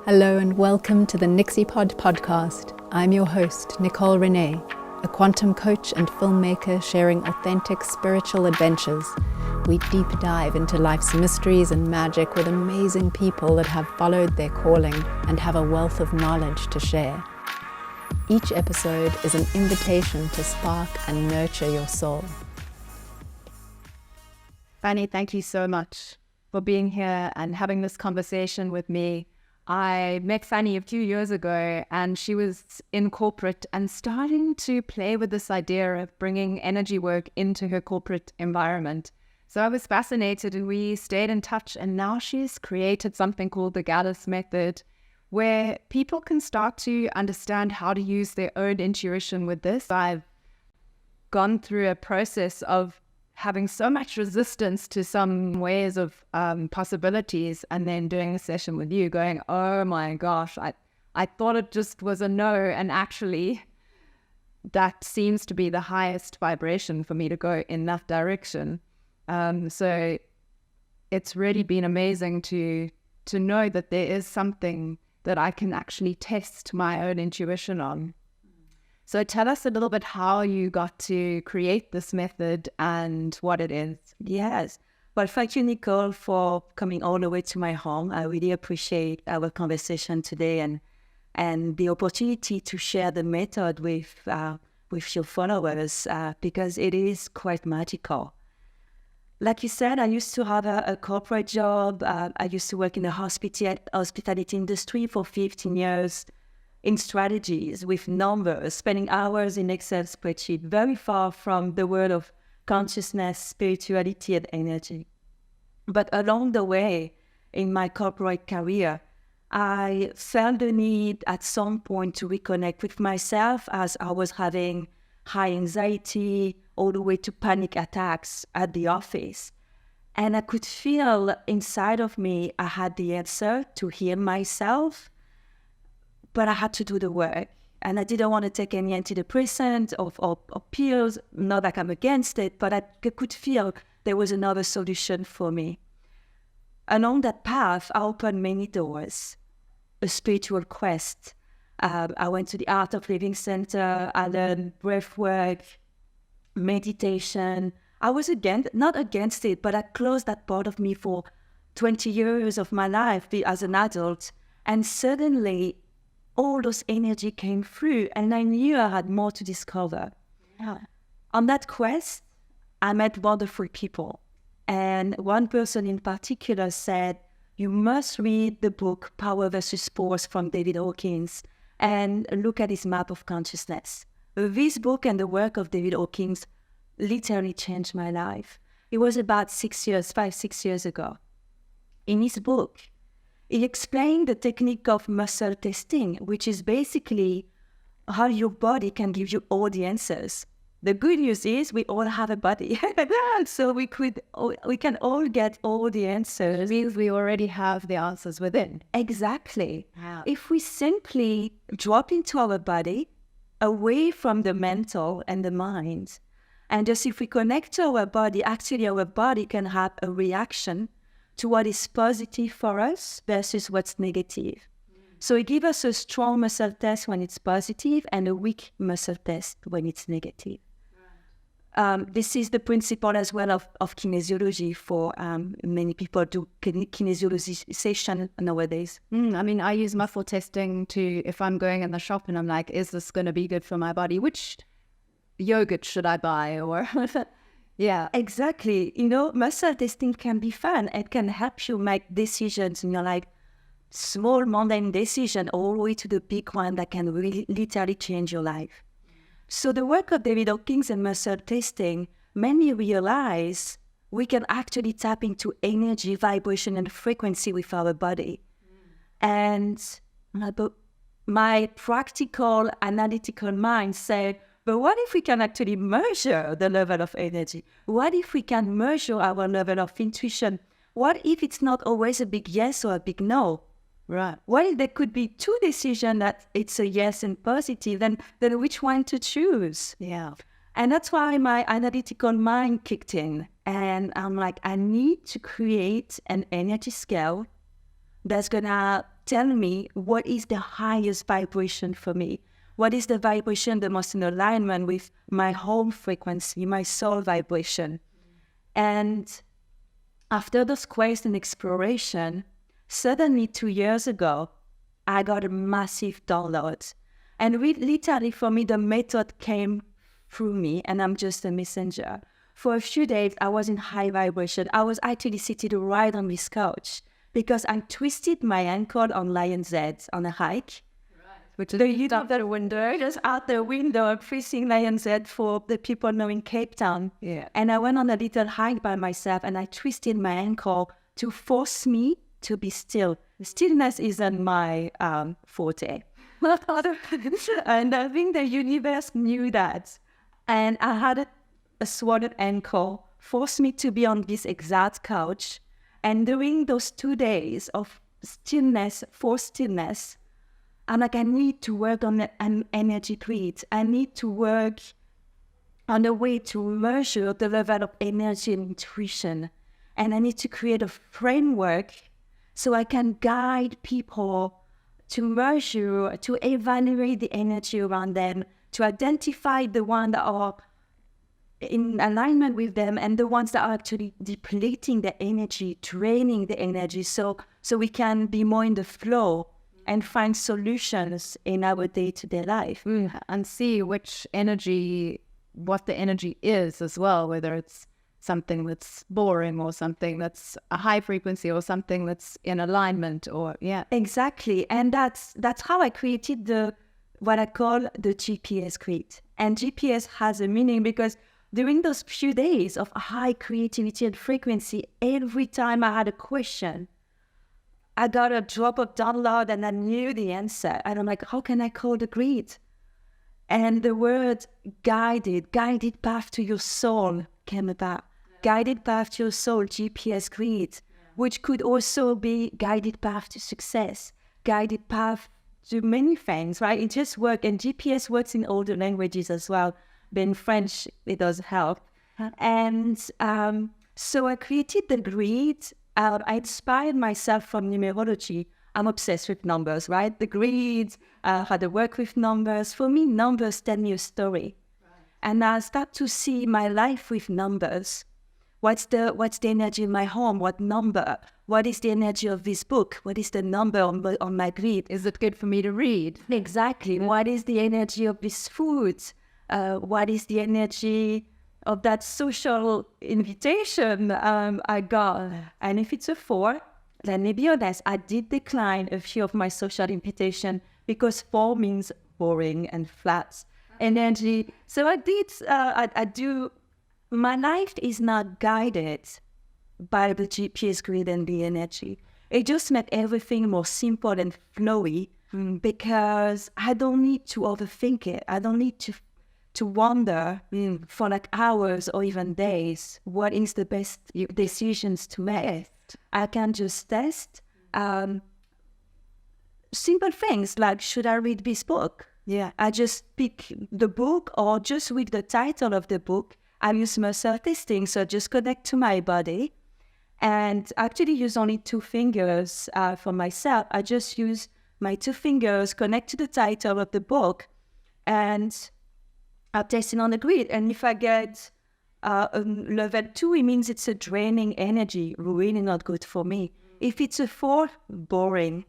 Hello and welcome to the NixyPod podcast. I'm your host, Nicole Renee, a quantum coach and filmmaker sharing authentic spiritual adventures. We deep dive into life's mysteries and magic with amazing people that have followed their calling and have a wealth of knowledge to share. Each episode is an invitation to spark and nurture your soul. Fanny, thank you so much for being here and having this conversation with me. I met Fanny a few years ago and she was in corporate and starting to play with this idea of bringing energy work into her corporate environment. So I was fascinated and we stayed in touch, and now she's created something called the Galus method, where people can start to understand how to use their own intuition with this. I've gone through a process of having so much resistance to some ways of possibilities, and then doing a session with you going, oh my gosh, I thought it just was a no, and actually that seems to be the highest vibration for me to go in that direction. So it's really been amazing to know that there is something that I can actually test my own intuition on. So tell us a little bit how you got to create this method and what it is. Yes. Well, thank you, Nicole, for coming all the way to my home. I really appreciate our conversation today and the opportunity to share the method with your followers because it is quite magical. Like you said, I used to have a corporate job. I used to work in the hospitality industry for 15 years. In strategies with numbers, spending hours in Excel spreadsheet, very far from the world of consciousness, spirituality, and energy. But along the way, in my corporate career, I felt the need at some point to reconnect with myself, as I was having high anxiety, all the way to panic attacks at the office. And I could feel inside of me, I had the answer to heal myself, but I had to do the work. And I didn't want to take any antidepressant or pills, not that I'm against it, but I could feel there was another solution for me. Along that path, I opened many doors, a spiritual quest. I went to the Art of Living Center, I learned breath work, meditation. I was not against it, but I closed that part of me for 20 years of my life as an adult. And suddenly, all those energy came through, and I knew I had more to discover. Yeah. On that quest, I met wonderful people. And one person in particular said, you must read the book Power versus Force from David Hawkins and look at his map of consciousness. This book and the work of David Hawkins literally changed my life. It was about 6 years ago. In his book, he explained the technique of muscle testing, which is basically how your body can give you all the answers. The good news is we all have a body, so we can all get all the answers. It means we already have the answers within. Exactly. Wow. If we simply drop into our body, away from the mental and the mind, and just if we connect to our body, actually our body can have a reaction to what is positive for us versus what's negative. So it gives us a strong muscle test when it's positive and a weak muscle test when it's negative. Right. This is the principle as well of kinesiology for many people do kinesiology session nowadays. I mean, I use muscle testing to, if I'm going in the shop and I'm like, is this going to be good for my body? Which yogurt should I buy? Or yeah, exactly. Muscle testing can be fun. It can help you make decisions, like small mundane decision all the way to the big one that can really literally change your life. So the work of David Hawkins and muscle testing made me realize we can actually tap into energy, vibration, and frequency with our body. And my practical, analytical mind said, but what if we can actually measure the level of energy? What if we can measure our level of intuition? What if it's not always a big yes or a big no? Right. What if there could be two decisions that it's a yes and positive, then which one to choose? Yeah. And that's why my analytical mind kicked in. And I'm like, I need to create an energy scale that's going to tell me what is the highest vibration for me. What is the vibration the most in alignment with my home frequency, my soul vibration? And after those quest and exploration, suddenly 2 years ago, I got a massive download. And literally for me, the method came through me and I'm just a messenger. For a few days, I was in high vibration. I was actually seated right on this couch because I twisted my ankle on Lion's Head on a hike. Which is out the window. Just out the window, I'm facing Lion's Head for the people knowing Cape Town. Yeah. And I went on a little hike by myself and I twisted my ankle to force me to be still. Stillness isn't my forte. And I think the universe knew that. And I had a swollen ankle, forced me to be on this exact couch. And during those 2 days of stillness, forced stillness, I'm like, I need to work on an energy grid. I need to work on a way to measure the level of energy and intuition. And I need to create a framework so I can guide people to measure, to evaluate the energy around them, to identify the ones that are in alignment with them and the ones that are actually depleting the energy, draining the energy, so we can be more in the flow and find solutions in our day-to-day life. And see what the energy is as well, whether it's something that's boring or something that's a high frequency or something that's in alignment or, yeah. Exactly. And that's how I created what I call the GPS grid. And GPS has a meaning because during those few days of high creativity and frequency, every time I had a question, I got a drop of download and I knew the answer. And I'm like, how can I call the grid? And the word guided path to your soul came about. Guided path to your soul, GPS grid, which could also be guided path to success, guided path to many things, right? It just works. And GPS works in all the languages as well. Being French, it does help. And so I created the grid. I inspired myself from numerology. I'm obsessed with numbers, right? The grids, how to work with numbers. For me, numbers tell me a story. Right. And I start to see my life with numbers. What's the energy in my home? What number? What is the energy of this book? What is the number on my grid? Is it good for me to read? Exactly. Yeah. What is the energy of this food? What is the energy of that social invitation I got? And if it's a 4, let me be honest, I did decline a few of my social invitation because 4 means boring and flat energy. So I do. My life is not guided by the GPS grid and the energy. It just makes everything more simple and flowy because I don't need to overthink it. I don't need to wonder for like hours or even days what is the best decisions to make. I can just test simple things like, should I read this book? Yeah. I just pick the book or just read the title of the book. I use muscle testing, so just connect to my body and actually use only 2 fingers for myself. I just use my 2 fingers, connect to the title of the book, and I'm testing on the grid. And if I get level 2, it means it's a draining energy, really not good for me. If it's a 4, boring.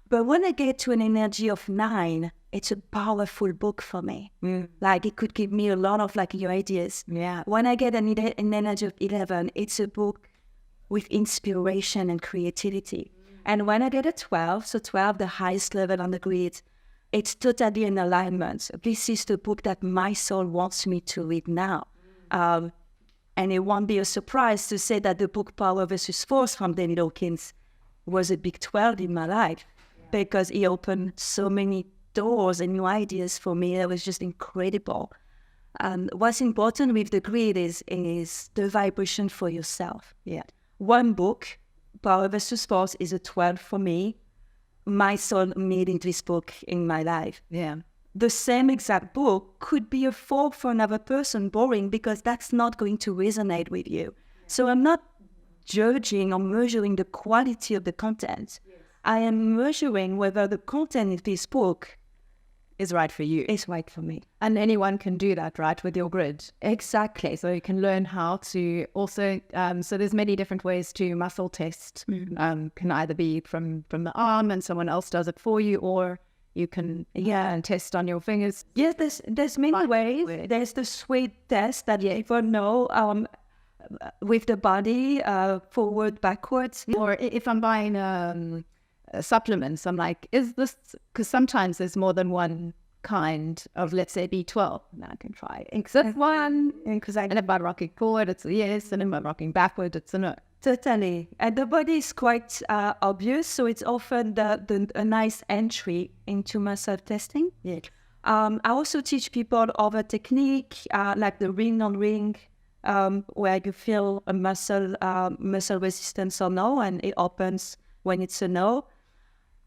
But when I get to an energy of 9, it's a powerful book for me. Like it could give me a lot of like new ideas. Yeah. When I get an energy of 11, it's a book with inspiration and creativity. And when I get a 12, so 12, the highest level on the grid, it's totally in alignment. This is the book that my soul wants me to read now. And it won't be a surprise to say that the book Power versus Force from David Hawkins was a big 12 in my life because he opened so many doors and new ideas for me. It was just incredible. What's important with the grid is the vibration for yourself. Yeah. One book, Power versus Force, is a 12 for me. My soul made into this book in my life. Yeah. The same exact book could be a 4 for another person, boring, because that's not going to resonate with you. So I'm not judging or measuring the quality of the content. I am measuring whether the content of this book is right for you. is right for me. And anyone can do that, right, with your grid. Exactly. So you can learn how to also, so there's many different ways to muscle test. Can either be from the arm and someone else does it for you, or you can test on your fingers. Yes, there's many ways. There's the sweat test that people know with the body, forward, backwards. Or if I'm buying supplements, I'm like, is this, because sometimes there's more than one kind of, let's say, B12. Now I can try except one, and if I'm rocking forward, it's a yes, and if I'm rocking backward, it's a no. Totally. And the body is quite obvious, so it's often a nice entry into muscle testing. Yeah. I also teach people other technique, like the ring on ring, where you feel a muscle resistance or no, and it opens when it's a no.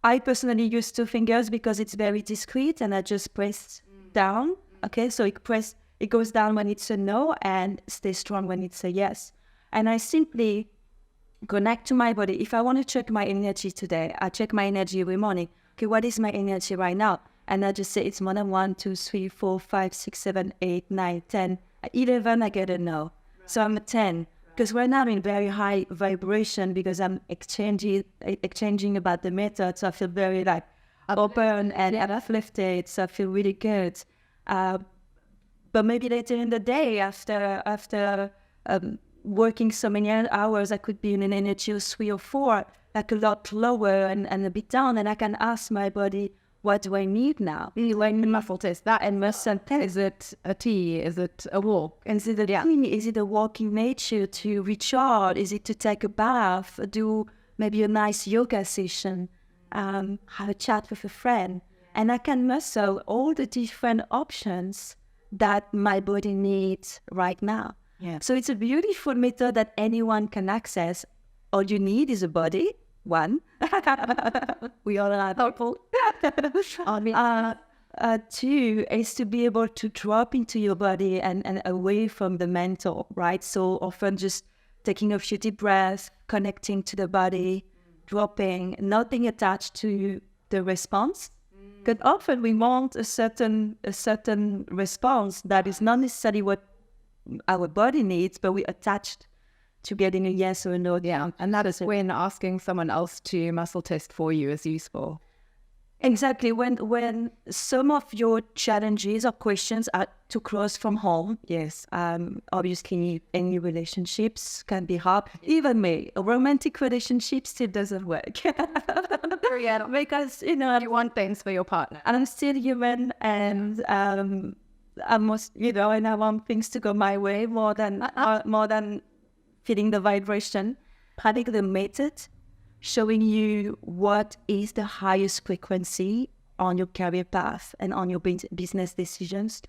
I personally use 2 fingers because it's very discreet, and I just press down. Okay, so it goes down when it's a no and stays strong when it's a yes. And I simply connect to my body. If I want to check my energy today, I check my energy every morning. Okay, what is my energy right now? And I just say it's more than 1, 2, 3, 4, 5, 6, 7, 8, 9, 10. At 11, I get a no. So I'm a 10. Because right now I'm in very high vibration because I'm exchanging about the method. So I feel very like open and uplifted. So I feel really good. But maybe later in the day, after working so many hours, I could be in an energy of 3 or 4, like a lot lower and a bit down. And I can ask my body, what do I need now? When the muscle test that, And muscle test. is it a tea? Is it a walk? Is it a tea? Is it a walk in nature to recharge? Is it to take a bath? Do maybe a nice yoga session? Have a chat with a friend? And I can muscle all the different options that my body needs right now. Yeah. So it's a beautiful method that anyone can access. All you need is a body. 1. We all are helpful. 2 is to be able to drop into your body and away from the mental, right? So often just taking a few deep breaths, connecting to the body, dropping, not being attached to the response. Because often we want a certain response that is not necessarily what our body needs, but we're attached to getting a yes or a no. Yeah, and that is when asking someone else to muscle test for you is useful. Exactly. When some of your challenges or questions are too close from home, yes, obviously any relationships can be hard. Even me, a romantic relationship still doesn't work. Because, You want things for your partner. and I'm still human, and and I want things to go my way more than feeling the vibration. Having the method showing you what is the highest frequency on your career path and on your business decisions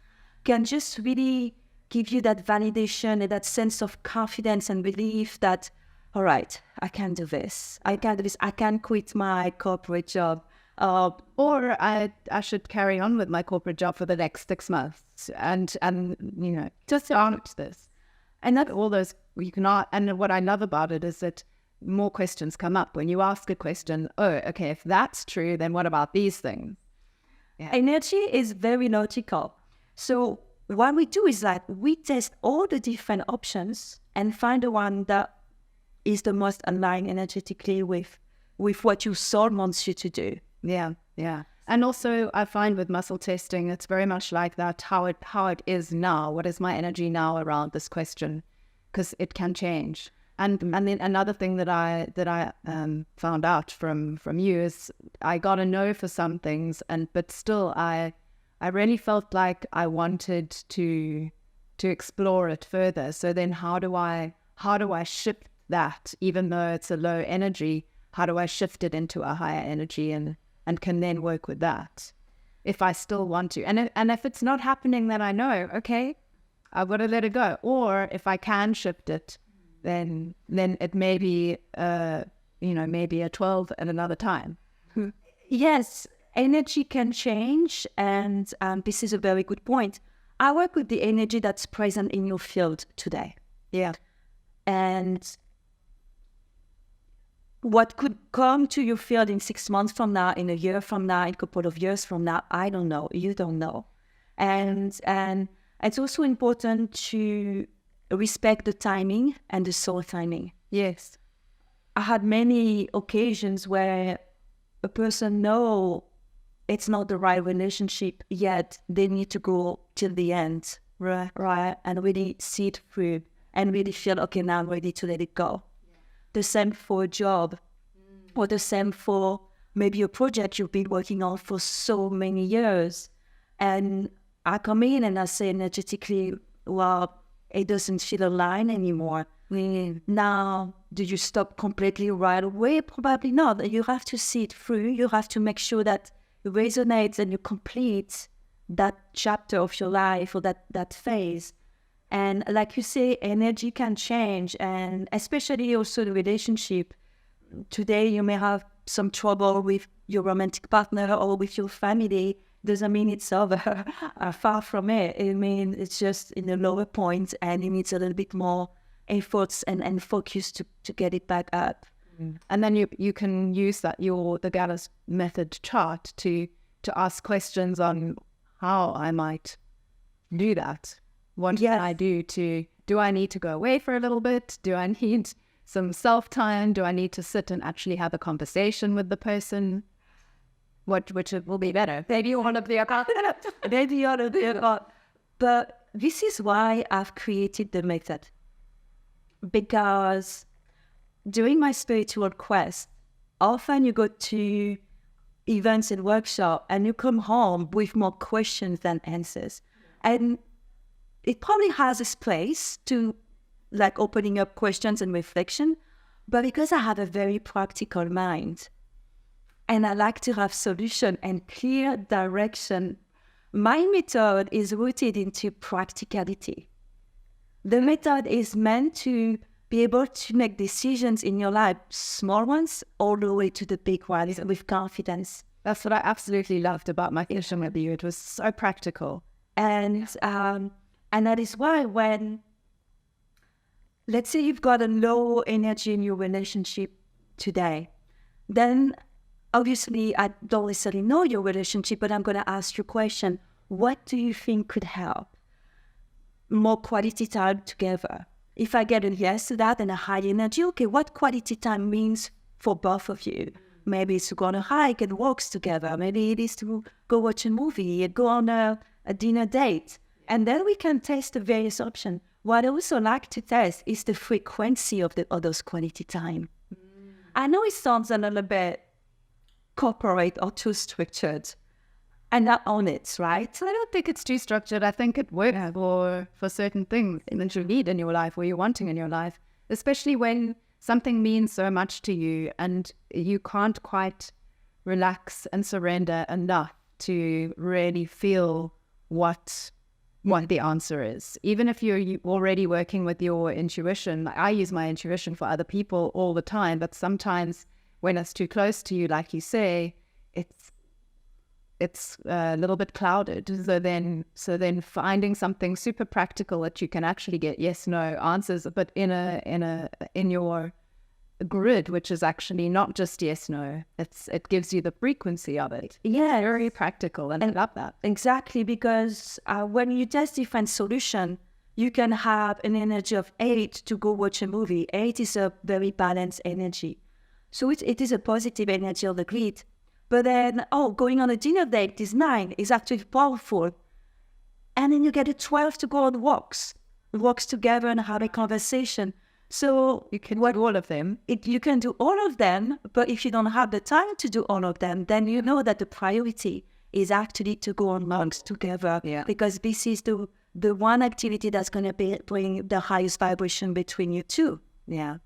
can just really give you that validation and that sense of confidence and belief that, all right, I can do this. I can quit my corporate job. Or I should carry on with my corporate job for the next 6 months and just start this. And that all those you cannot. And what I love about it is that more questions come up when you ask a question. Oh, okay, if that's true, then what about these things? Yeah. Energy is very logical. So what we do is that we test all the different options and find the one that is the most aligned energetically with what your soul wants you to do. Yeah. And also I find with muscle testing, it's very much like that, how it is now. What is my energy now around this question? Because it can change. And then another thing that I found out from you is I got a no for some things, but still I really felt like I wanted to explore it further. So then how do I shift that, even though it's a low energy? How do I shift it into a higher energy and can then work with that if I still want to? And if it's not happening, then I know, okay, I've got to let it go. Or if I can shift it, then it may be maybe a 12 at another time. Yes, energy can change, and this is a very good point. I work with the energy that's present in your field today. Yeah. And what could come to your field in 6 months from now, in a year from now, in a couple of years from now, I don't know. You don't know. And it's also important to respect the timing and the soul timing. Yes. I had many occasions where a person know it's not the right relationship, yet they need to go till the end, right? And really see it through and really feel, okay, now I'm ready to let it go. Yeah. The same for a job, or the same for maybe a project you've been working on for so many years. And I come in and I say energetically, well, it doesn't feel aligned anymore. Now, do you stop completely right away? Probably not. You have to see it through. You have to make sure that it resonates and you complete that chapter of your life or that phase. And like you say, energy can change, and especially also the relationship. Today, you may have some trouble with your romantic partner or with your family. Doesn't mean it's over. Far from it. I mean, it's just in a lower point, and it needs a little bit more efforts and focus to get it back up. And then you can use that the Galus method chart to ask questions on how I might do that. What can I do do I need to go away for a little bit? Do I need some self-time? Do I need to sit and actually have a conversation with the person? Which will be better. Maybe one of the other. Maybe one of the other. But this is why I've created the method. Because during my spiritual quest, often you go to events and workshops and you come home with more questions than answers. And it probably has its place to like opening up questions and reflection. But because I have a very practical mind and I like to have solution and clear direction, my method is rooted into practicality. The method is meant to be able to make decisions in your life, small ones, all the way to the big ones, with confidence. That's what I absolutely loved about my session with you. It was so practical. And that is why when, let's say you've got a low energy in your relationship today, then obviously I don't necessarily know your relationship, but I'm going to ask you a question. What do you think could help? More quality time together. If I get a yes to that and a high energy, okay, what quality time means for both of you? Maybe it's to go on a hike and walks together. Maybe it is to go watch a movie and go on a dinner date. And then we can test the various options. What I also like to test is the frequency of those quality time. I know it sounds a little bit corporate or too structured. And not on it, right? I don't think it's too structured. I think it works for certain things that you need in your life or you're wanting in your life, especially when something means so much to you and you can't quite relax and surrender enough to really feel what the answer is. Even if you're already working with your intuition, I use my intuition for other people all the time, but sometimes when it's too close to you, like you say, it's a little bit clouded. So then finding something super practical that you can actually get yes, no answers, but in your grid, which is actually not just yes, no. It gives you the frequency of it. Yeah, very practical, and I love that. Exactly, because when you test different solution, you can have an energy of 8 to go watch a movie. 8 is a very balanced energy, so it is a positive energy of the grid. But then, going on a dinner date is 9, is actually powerful. And then you get a 12 to go on walks together and have a conversation. So you can do all of them. You can do all of them, but if you don't have the time to do all of them, then you know that the priority is actually to go on walks together. Yeah. Because this is the one activity that's going to bring the highest vibration between you two. Yeah.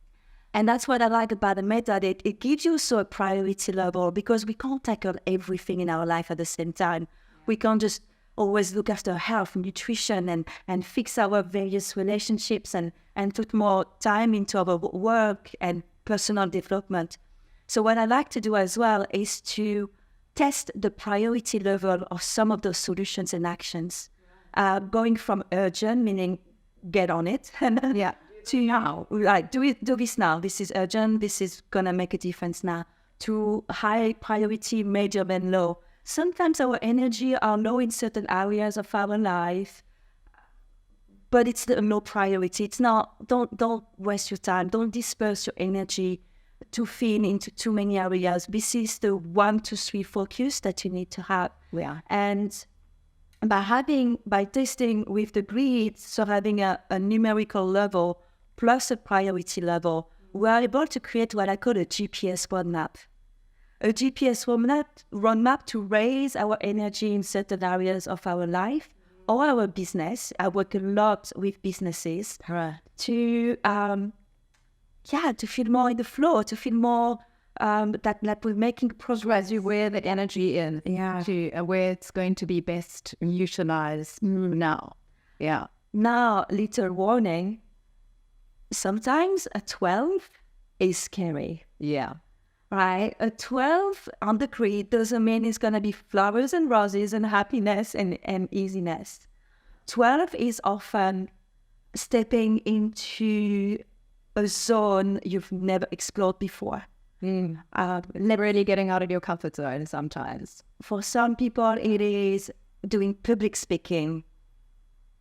And that's what I like about the method. It gives you also a priority level, because we can't tackle everything in our life at the same time. We can't just always look after health, nutrition, and fix our various relationships and put more time into our work and personal development. So what I like to do as well is to test the priority level of some of those solutions and actions. Going from urgent, meaning get on it, to now, like do this now. This is urgent. This is gonna make a difference now. To high priority, medium, and low. Sometimes our energy are low in certain areas of our life, but it's the low priority. It's not. Don't waste your time. Don't disperse your energy to feed into too many areas. This is the 1, 2, 3 focus that you need to have. Yeah. And by testing with the grid, so having a numerical level plus a priority level, we are able to create what I call a GPS roadmap. A GPS roadmap to raise our energy in certain areas of our life or our business. I work a lot with businesses to feel more in the flow, to feel more that we're making progress. Where the energy is, to where it's going to be best utilized now. Yeah. Now, little warning, sometimes a 12 is scary. Yeah. Right? A 12 on the grid doesn't mean it's going to be flowers and roses and happiness and easiness. 12 is often stepping into a zone you've never explored before. Really getting out of your comfort zone sometimes. For some people, it is doing public speaking,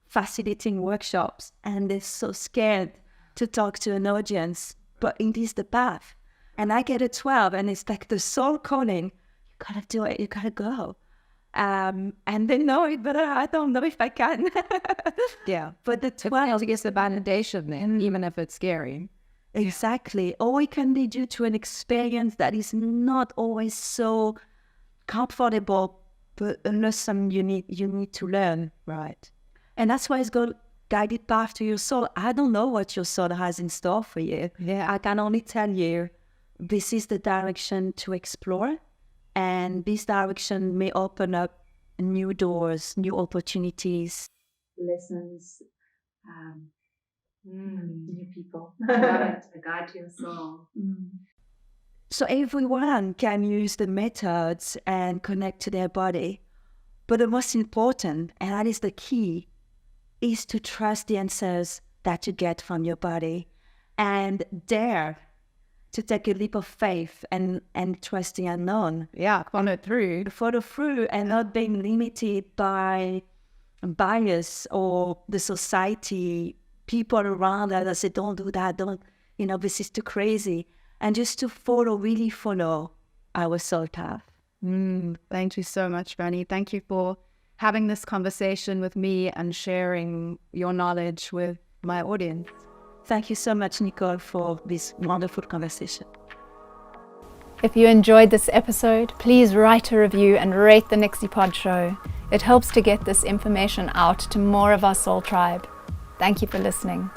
facilitating workshops, and they're so scared to talk to an audience, but it is the path. And I get a 12, and it's like the soul calling. You gotta do it. You gotta go. And they know it, but I don't know if I can. Yeah. But the 12 is the validation then, even if it's scary. Exactly. Or it can lead you to an experience that is not always so comfortable, but a lesson you need to learn. Right. And that's why it's called guided path to your soul. I don't know what your soul has in store for you. Yeah. I can only tell you this is the direction to explore, and this direction may open up new doors, new opportunities, lessons, new people. A guide to your soul. So everyone can use the methods and connect to their body. But the most important, and that is the key, is to trust the answers that you get from your body and dare to take a leap of faith and trust the unknown. Yeah, follow through And not being limited by bias or the society, people around us that say, don't do that, this is too crazy. And just to really follow our soul path. Thank you so much, Fanny. Thank you for having this conversation with me and sharing your knowledge with my audience. Thank you so much, Nicole, for this wonderful conversation. If you enjoyed this episode, please write a review and rate the NixyPod show. It helps to get this information out to more of our soul tribe. Thank you for listening.